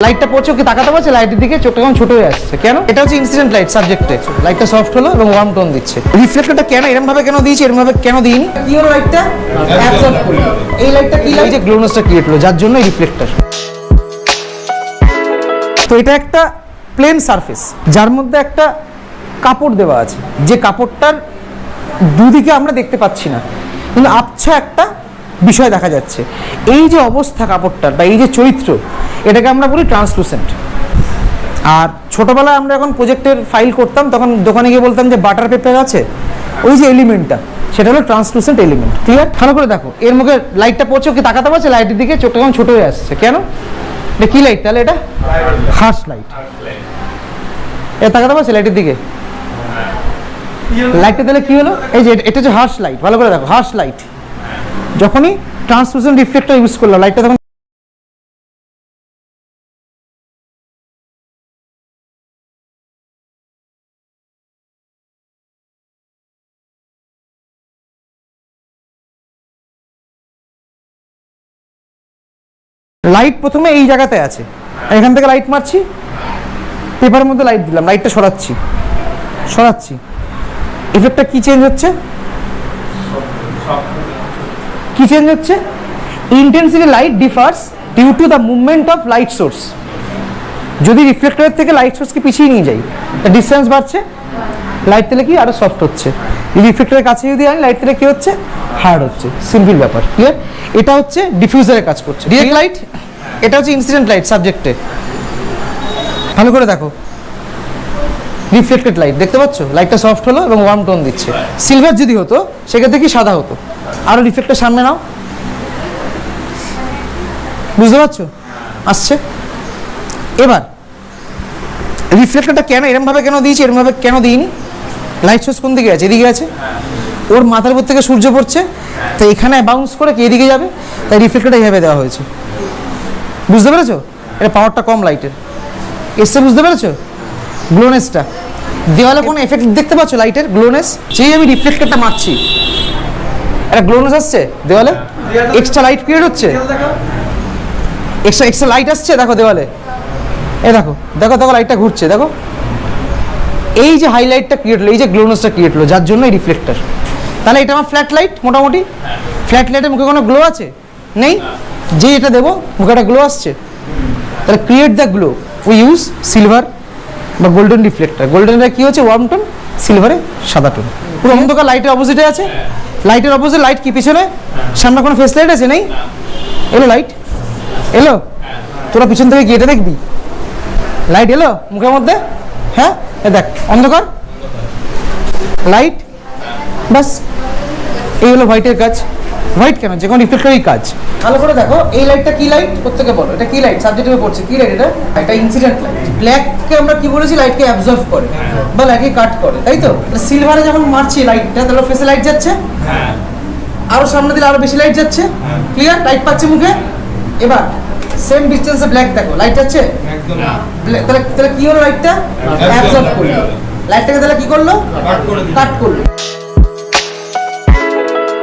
লাইটটা পড়ছে কি তাকাতে পারছে লাইটের দিকে, চোখটা কেমন ছোট হয়ে আসছে। কেন? এটা হচ্ছে ইনসিডেন্ট লাইট সাবজেক্টে। লাইটটা সফট হলো এবং ওয়ার্ম টোন দিচ্ছে। রিফ্লেক্টরটা কেন এরকম ভাবে কেন দিয়েছি, এরকম ভাবে কেন দিইনি? কি হলো, লাইটটা অ্যাবজর্ব করলো। এই লাইটটা কি লাইট, যে গ্লোনেসটা ক্রিয়েট হলো, যার জন্য রিফ্লেক্টর। তো এটা একটা প্লেন সারফেস যার মধ্যে একটা কাপড় দেওয়া আছে, যে কাপড়টার দুদিকে আমরা দেখতে পাচ্ছি না, কিন্তু আবছা একটা বিষয় দেখা যাচ্ছে। এই যে অবস্থা কাপড়টার বা এই যে চরিত্র, এটাকে আমরা বলি ট্রান্সলুসেন্ট। আর ছোটবেলায় আমরা যখন প্রজেক্টের ফাইল করতাম তখন দোকানে গিয়ে বলতাম যে বাটার পেপার আছে, ওই যে এলিমেন্টটা সেটা হলো ট্রান্সলুসেন্ট এলিমেন্ট। ক্লিয়ার? ভালো করে দেখো, এর মুখে লাইটটা পড়ছে কি তাকাতে পারছে লাইটের দিকে, চোখটা কেমন ছোট হয়ে আসছে। কেন? এটা কি লাইট তাহলে? এটা হার্শ লাইট। এটা তাকাতে পারছে লাইটের দিকে, লাইটটা তাহলে কি হলো? এই যে এটা হচ্ছে হার্শ লাইট। ভালো করে দেখো, হার্শ লাইট যখনই ট্রান্সলুসেন্ট রিফ্লেক্টর ইউজ করলো, লাইটটা তখন লাইট প্রথমে এই জায়গাতে আছে, এখান থেকে লাইট মারছি, পেপারের মধ্যে লাইট দিলাম, লাইটটা সরাচ্ছি, ইফেক্টটা কি চেঞ্জ হচ্ছে? কি চেঞ্জ হচ্ছে? Intensity light differs due to the movement of light source. যদি রিফ্লেক্টরের থেকে লাইট সোর্সকে পিছিয়ে নিয়ে যাই, ডিস্টেন্স বাড়ছে, লাইট তেলে কি আরো সফট হচ্ছে। রিফ্লেক্টরের কাছে যদি আনি, লাইট তেলে কি হচ্ছে? হার্ড হচ্ছে। সিম্পল ব্যাপার। ক্লিয়ার? এটা হচ্ছে ডিফিউজারের কাজ করছে। ডিরেক্ট লাইট, এটা হচ্ছে ইনসিডেন্ট লাইট সাবজেক্টে। ভালো করে দেখো, রিফ্লেক্টেড লাইট দেখতে পাচ্ছ, লাইটটা সফট হলো এবং ওয়ার্ম টোন দিচ্ছে। সিলভার যদি হতো সেক্ষেত্রে কি সাদা হতো। আরো রিফ্লেক্টর সামনে নাও, বুঝতে পারছো? আসছে। এবার রিফ্লেক্টরটা কেন এরকম ভাবে কেন দিয়েছি, এরকম ভাবে কেন দিইনি? লাইট সোর্স কোন দিকে আছে? এদিকে আছে। ওর মাথার উপর থেকে সূর্য পড়ছে, তো এখানে বাউন্স করে কি এদিকে যাবে, তাই রিফ্লেক্টরটা এইভাবে দেওয়া হয়েছে। বুঝতে পেরেছো? এটা পাওয়ারটা কম লাইটের এসছে। বুঝতে পেরেছো? গ্লোনেসটা দেওয়ালে কোনো এফেক্ট দেখতে পাচ্ছ লাইটের? গ্লোনেস, যেই আমি রিফ্লেক্টরটা মারছি একটা গ্লোনেস আসছে দেওয়ালে, এক্সট্রা লাইট ক্রিয়েট হচ্ছে, এক্সট্রা লাইট আসছে। দেখো দেওয়ালে, এই দেখো দেখো দেখো লাইটটা ঘুরছে, দেখো এই যে হাইলাইটটা ক্রিয়েট হলো, এই যে গ্লোনেসটা ক্রিয়েট হলো, যার জন্য এই রিফ্লেক্টর। তাহলে এটা আমার ফ্ল্যাট লাইট। মোটামুটি ফ্ল্যাট লাইটের মুখে কোনো গ্লো আছে? নেই। যে এটা দেবো মুখে একটা গ্লো আসছে, তাহলে create the glow we use silver বা গোল্ডেন রিফ্লেক্টর। গোল্ডেনটা কি হচ্ছে? ওয়ার্ম টোন, সিলভারে সাদা টোন। পুরো অন্ধকার লাইটের অপোজিটে আছে। লাইটের অপোজিট লাইট কি পিছনে? সামনে কোনো ফেস লাইট আছে? নেই। এলো লাইট, এলো। তোরা পিছন থেকে গিয়ে এটা দেখবি, লাইট এলো মুখের মধ্যে। হ্যাঁ, দেখ অন্ধকার, লাইট, বাস। এই হলো হোয়াইটের কাজ। হোয়াইট কেন? যে কোনো রিফ্লেক্টরেরই কাজ। ভালো করে দেখো, এই লাইটটা কি লাইট প্রত্যেকে বলো। এটা কি লাইট সাবজেক্টে পড়ছে? কি লাইট এটা? এটা ইনসিডেন্ট লাইট। ব্ল্যাককে আমরা কি বলেছি? লাইটকে অ্যাবজর্ব করে বা লাইটকে কাট করে, তাই তো? সিলভারে যখন মারছি লাইটটা, তাহলে ফেসে লাইট যাচ্ছে, আরো সামনে দিলে আরো বেশি লাইট যাচ্ছে। ক্লিয়ার? লাইট পাচ্ছে মুখে। এবার সেম ডিসটেন্সে ব্ল্যাক দেখো, লাইট যাচ্ছে। তাহলে তাহলে কি হলো? লাইটটা অ্যাবজর্ব করলো, লাইটটাকে তাহলে কি করলো? কাট করলো।